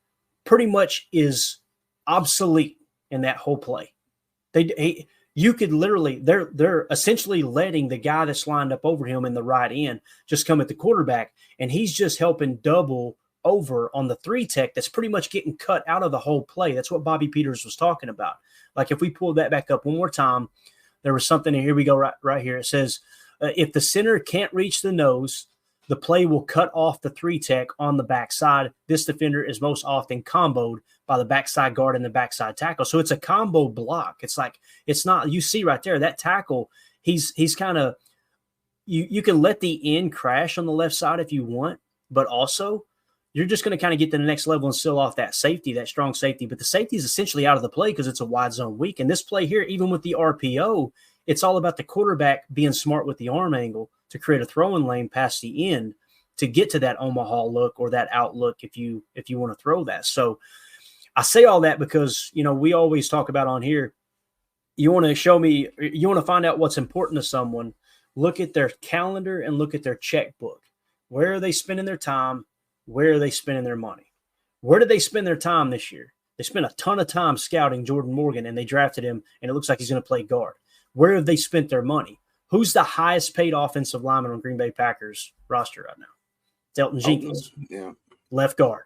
pretty much is obsolete in that whole play? You could literally, they're essentially letting the guy that's lined up over him in the right end just come at the quarterback, and he's just helping double over on the 3-tech that's pretty much getting cut out of the whole play. That's what Bobby Peters was talking about. Like if we pull that back up one more time, there was something, and here we go right here. It says, if the center can't reach the nose, the play will cut off the 3-tech on the backside. This defender is most often comboed by the backside guard and the backside tackle. So it's a combo block. It's like, it's not, you see right there, that tackle, he's kind of, you can let the end crash on the left side if you want, but also you're just going to kind of get to the next level and seal off that safety, that strong safety. But the safety is essentially out of the play because it's a wide zone weak. And this play here, even with the RPO, it's all about the quarterback being smart with the arm angle to create a throwing lane past the end to get to that Omaha look or that outlook if you want to throw that. So I say all that because, we always talk about on here, you want to find out what's important to someone, look at their calendar and look at their checkbook. Where are they spending their time? Where are they spending their money? Where did they spend their time this year? They spent a ton of time scouting Jordan Morgan, and they drafted him, and it looks like he's going to play guard. Where have they spent their money? Who's the highest paid offensive lineman on Green Bay Packers roster right now? Delton Jenkins, left guard.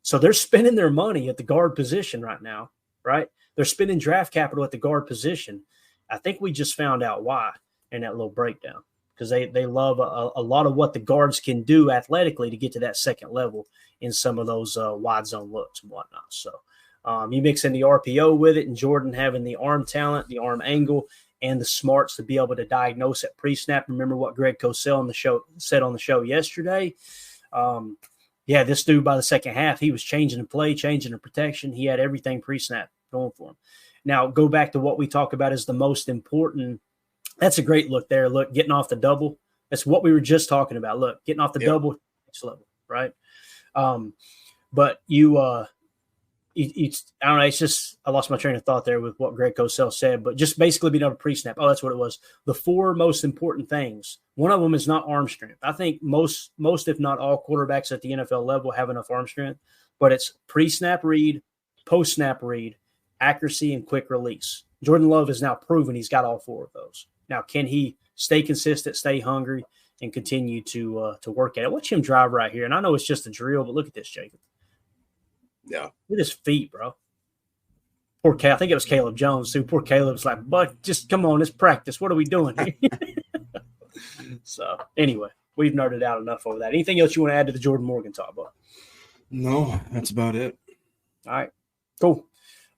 So they're spending their money at the guard position right now, right? They're spending draft capital at the guard position. I think we just found out why in that little breakdown, because they love a lot of what the guards can do athletically to get to that second level in some of those wide zone looks and whatnot. So you mix in the RPO with it, and Jordan having the arm talent, the arm angle, and the smarts to be able to diagnose at pre-snap. Remember what Greg Cosell said on the show yesterday. This dude by the second half, he was changing the play, changing the protection. He had everything pre-snap going for him. Now, go back to what we talk about as the most important. That's a great look there. Look, getting off the double. That's what we were just talking about. Look, getting off the double, next level, right? But I don't know. It's just, I lost my train of thought there with what Greg Cosell said, but just basically being able to pre-snap. Oh, that's what it was. The 4 most important things. One of them is not arm strength. I think most, if not all quarterbacks at the NFL level have enough arm strength, but it's pre-snap read, post-snap read, accuracy, and quick release. Jordan Love has now proven he's got all 4 of those. Now, can he stay consistent, stay hungry, and continue to work at it? Watch him drive right here. And I know it's just a drill, but look at this, Jacob. Yeah. Look at his feet, bro. Poor Caleb. I think it was Caleb Jones, too. Poor Caleb's like, but just come on, let's practice. What are we doing here? So, anyway, we've nerded out enough over that. Anything else you want to add to the Jordan Morgan talk about? No, that's about it. All right, cool.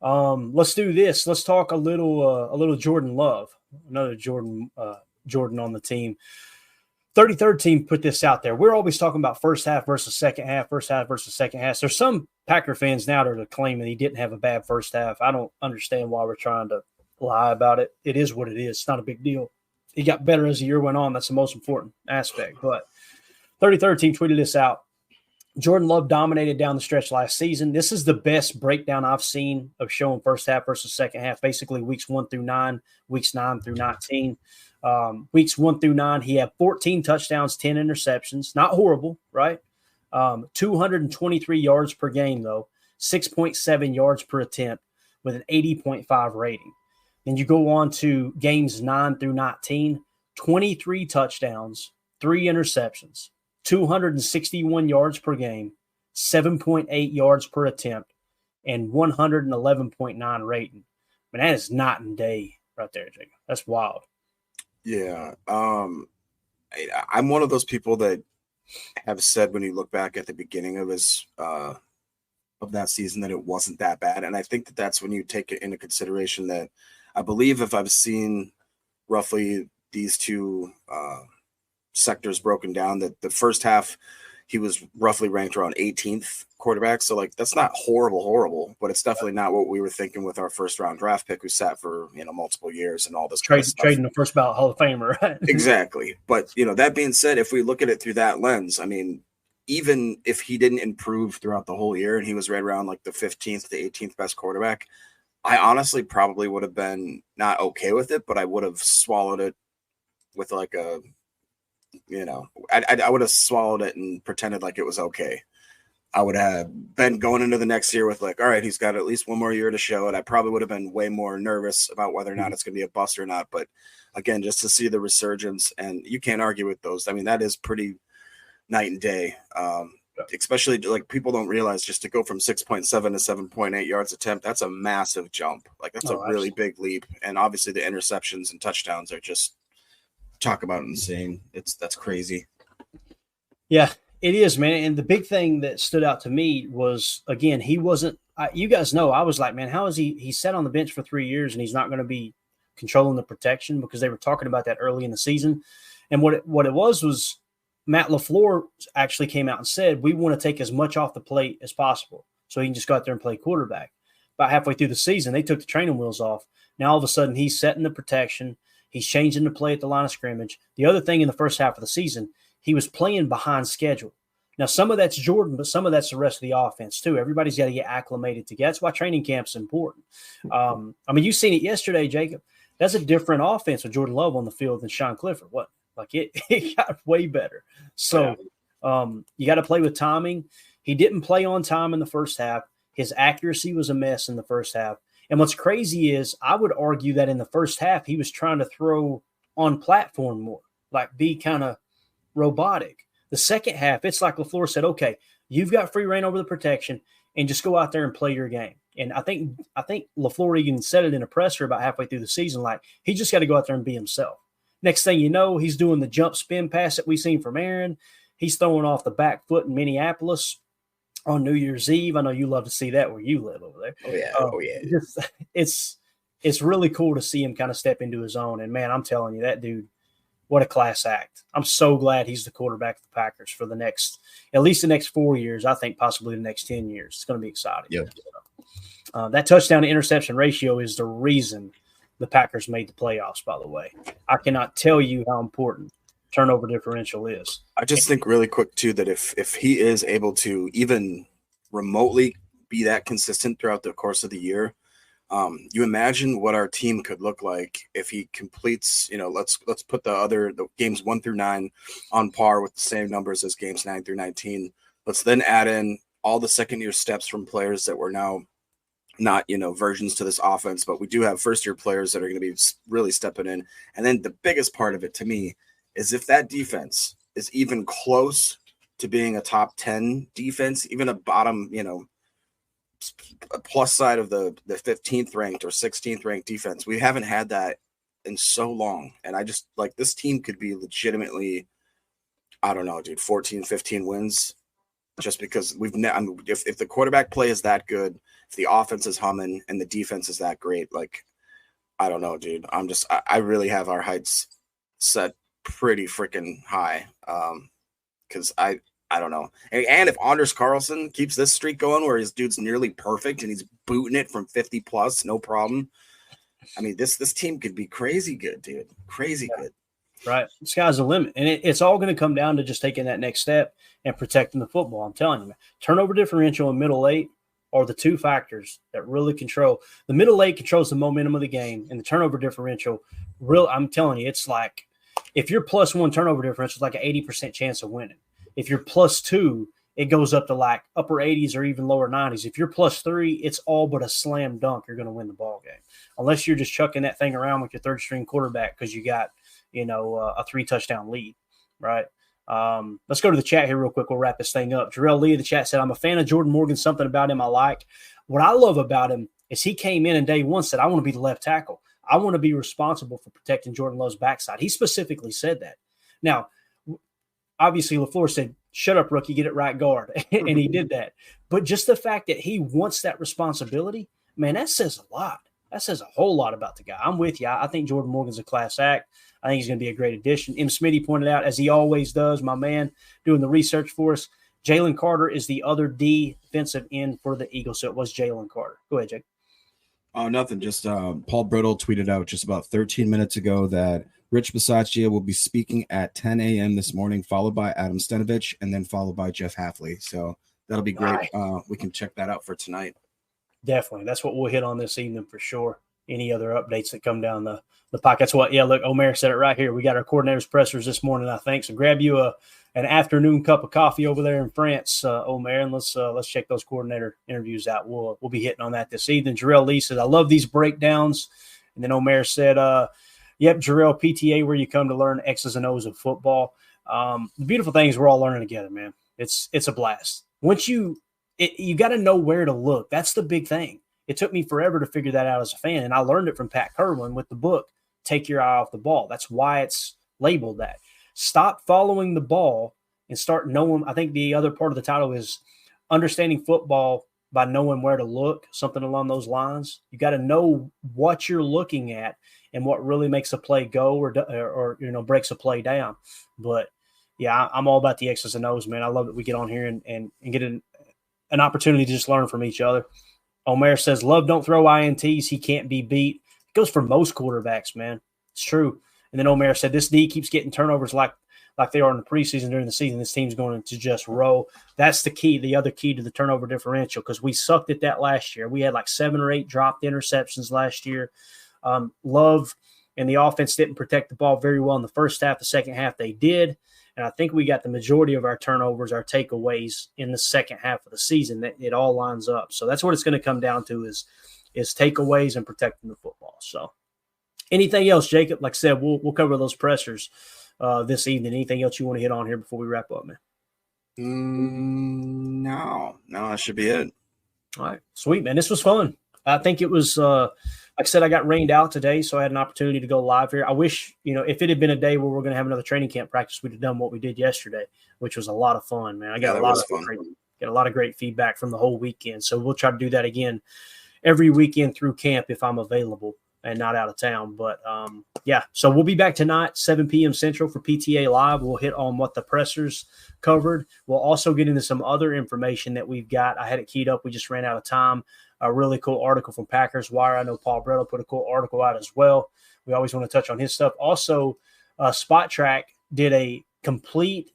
Let's do this. Let's talk a little Jordan Love, another Jordan on the team. 33rd team put this out there. We're always talking about first half versus second half, first half versus second half. There's some Packer fans now that are claiming he didn't have a bad first half. I don't understand why we're trying to lie about it. It is what it is. It's not a big deal. He got better as the year went on. That's the most important aspect. But 33rd team tweeted this out. Jordan Love dominated down the stretch last season. This is the best breakdown I've seen of showing first half versus second half, basically weeks 1 through 9, weeks 9 through 19. Weeks 1 through 9, he had 14 touchdowns, 10 interceptions. Not horrible, right? 223 yards per game, though, 6.7 yards per attempt with an 80.5 rating. Then you go on to games 9 through 19, 23 touchdowns, 3 interceptions, 261 yards per game, 7.8 yards per attempt, and 111.9 rating. I mean, that is night and day right there, Jacob. That's wild. Yeah. I'm one of those people that have said when you look back at the beginning of his of that season that it wasn't that bad. And I think that that's when you take it into consideration that I believe if I've seen roughly these two sectors broken down, that the first half he was roughly ranked around 18th quarterback. So like that's not horrible, but it's definitely not what we were thinking with our first round draft pick who sat for multiple years and all this trading the first ballot Hall of Famer, right? Exactly. But that being said, if we look at it through that lens, I mean, even if he didn't improve throughout the whole year and he was right around like the 15th to 18th best quarterback, I honestly probably would have been not okay with it, but I would have swallowed it with like a, I would have swallowed it and pretended like it was okay. I would have been going into the next year with like, all right, he's got at least one more year to show it. I probably would have been way more nervous about whether or not it's going to be a bust or not. But again, just to see the resurgence, and you can't argue with those. I mean, that is pretty night and day. Especially like people don't realize, just to go from 6.7 to 7.8 yards attempt, that's a massive jump. Like that's a really big leap. And obviously the interceptions and touchdowns are just, talk about insane. That's crazy. Yeah, it is, man. And the big thing that stood out to me was, again, he wasn't, you guys know, I was like, man, how is he sat on the bench for 3 years and he's not going to be controlling the protection, because they were talking about that early in the season. And what it was Matt LaFleur actually came out and said, we want to take as much off the plate as possible so he can just go out there and play quarterback. About halfway through the season, they took the training wheels off. Now all of a sudden he's setting the protection. He's changing the play at the line of scrimmage. The other thing, in the first half of the season, he was playing behind schedule. Now, some of that's Jordan, but some of that's the rest of the offense too. Everybody's got to get acclimated together. That's why training camp's important. I mean, you've seen it yesterday, Jacob. That's a different offense with Jordan Love on the field than Sean Clifford. What? Like it got way better. So you got to play with timing. He didn't play on time in the first half. His accuracy was a mess in the first half. And what's crazy is I would argue that in the first half, he was trying to throw on platform more, like be kind of robotic. The second half, it's like LaFleur said, okay, you've got free reign over the protection and just go out there and play your game. And I think LaFleur even said it in a presser about halfway through the season, like he just got to go out there and be himself. Next thing you know, he's doing the jump spin pass that we've seen from Aaron. He's throwing off the back foot in Minneapolis on New Year's Eve. I know you love to see that where you live over there. Oh, yeah. It's really cool to see him kind of step into his own. And, man, I'm telling you, that dude, what a class act. I'm so glad he's the quarterback of the Packers for at least the next 4 years. I think possibly the next 10 years. It's going to be exciting. Yep. That touchdown to interception ratio is the reason the Packers made the playoffs, by the way. I cannot tell you how important turnover differential is. I just think really quick, too, that if he is able to even remotely be that consistent throughout the course of the year, you imagine what our team could look like if he completes, let's put the games 1 through 9 on par with the same numbers as games 9 through 19. Let's then add in all the second-year steps from players that were now not, versions to this offense, but we do have first-year players that are going to be really stepping in. And then the biggest part of it to me is if that defense is even close to being a top 10 defense, even a bottom, a plus side of the 15th ranked or 16th ranked defense. We haven't had that in so long. And I just like this team could be legitimately, I don't know, dude, 14, 15 wins just because if the quarterback play is that good, if the offense is humming and the defense is that great, like, I don't know, dude. I really have our heights set pretty freaking high. Cause I don't know. And if Anders Carlson keeps this streak going where his dude's nearly perfect and he's booting it from 50 plus, no problem. I mean, this team could be crazy good, dude. Crazy good. Right. The sky's the limit. And it's all going to come down to just taking that next step and protecting the football. I'm telling you, man. Turnover differential and middle eight are the two factors that really control. The middle eight controls the momentum of the game, and the turnover differential, I'm telling you, it's like if you're +1 turnover differential, it's like an 80% chance of winning. If you're +2, it goes up to like upper 80s or even lower 90s. If you're +3, it's all but a slam dunk. You're going to win the ball game, unless you're just chucking that thing around with your third string quarterback because you got a 3-touchdown lead, right? Let's go to the chat here real quick. We'll wrap this thing up. Jarrell Lee in the chat said, I'm a fan of Jordan Morgan. Something about him I like. What I love about him is he came in and day one said, I want to be the left tackle. I want to be responsible for protecting Jordan Love's backside. He specifically said that. Now, obviously, LaFleur said, shut up, rookie, get it right guard. And he did that. But just the fact that he wants that responsibility, man, that says a lot. That says a whole lot about the guy. I'm with you. I think Jordan Morgan's a class act. I think he's going to be a great addition. M. Smitty pointed out, as he always does, my man doing the research for us, Jalen Carter is the other defensive end for the Eagles. So it was Jalen Carter. Go ahead, Jake. Oh, nothing. Just Paul Brittle tweeted out just about 13 minutes ago that Rich Bisaccia will be speaking at 10 a.m. this morning, followed by Adam Stenovich, and then followed by Jeff Hafley. So that'll be great. We can check that out for tonight. Definitely. That's what we'll hit on this evening for sure. Any other updates that come down the pike. That's what, yeah, look, Omer said it right here. We got our coordinators pressers this morning, I think. So grab you an afternoon cup of coffee over there in France, Omer, and let's check those coordinator interviews out. We'll be hitting on that this evening. Jarrell Lee said, I love these breakdowns. And then Omer said, yep, Jarrell, PTA, where you come to learn X's and O's of football. The beautiful thing is we're all learning together, man. It's a blast. Once you got to know where to look. That's the big thing. It took me forever to figure that out as a fan, and I learned it from Pat Kerwin with the book, Take Your Eye Off the Ball. That's why it's labeled that. Stop following the ball and start knowing. I think the other part of the title is Understanding Football by Knowing Where to Look, something along those lines. You got to know what you're looking at and what really makes a play go or breaks a play down. But, yeah, I'm all about the X's and O's, man. I love that we get on here and get an opportunity to just learn from each other. Omer says, Love don't throw INTs. He can't be beat. It goes for most quarterbacks, man. It's true. And then Omer said, this D keeps getting turnovers like they are in the preseason during the season. This team's going to just roll. That's the key, the other key to the turnover differential, because we sucked at that last year. We had like 7 or 8 dropped interceptions last year. Love and the offense didn't protect the ball very well in the first half. The second half they did. And I think we got the majority of our turnovers, our takeaways in the second half of the season. That it all lines up. So that's what it's going to come down to is takeaways and protecting the football. So anything else, Jacob? Like I said, we'll cover those pressers this evening. Anything else you want to hit on here before we wrap up, man? No, that should be it. All right. Sweet, man. This was fun. I think it was like I said, I got rained out today, so I had an opportunity to go live here. I wish, if it had been a day where we're going to have another training camp practice, we'd have done what we did yesterday, which was a lot of fun, man. I got a lot of great feedback from the whole weekend. So we'll try to do that again every weekend through camp if I'm available and not out of town. But yeah, so we'll be back tonight, 7 p.m. Central for PTA Live. We'll hit on what the pressers covered. We'll also get into some other information that we've got. I had it keyed up. We just ran out of time. A really cool article from Packers Wire. I know Paul Brettel put a cool article out as well. We always want to touch on his stuff. Also, Spot Track did a complete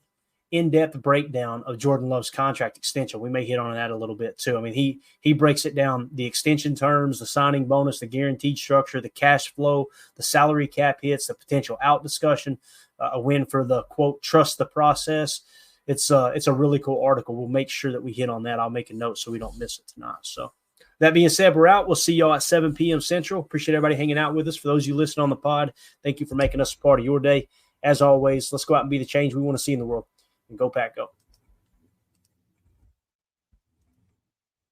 in-depth breakdown of Jordan Love's contract extension. We may hit on that a little bit too. I mean, he breaks it down, the extension terms, the signing bonus, the guaranteed structure, the cash flow, the salary cap hits, the potential out discussion, a win for the, quote, trust the process. It's a really cool article. We'll make sure that we hit on that. I'll make a note so we don't miss it tonight. So that being said, we're out. We'll see y'all at 7 p.m. Central. Appreciate everybody hanging out with us. For those of you listening on the pod, thank you for making us a part of your day. As always, let's go out and be the change we want to see in the world. And go Pack, go.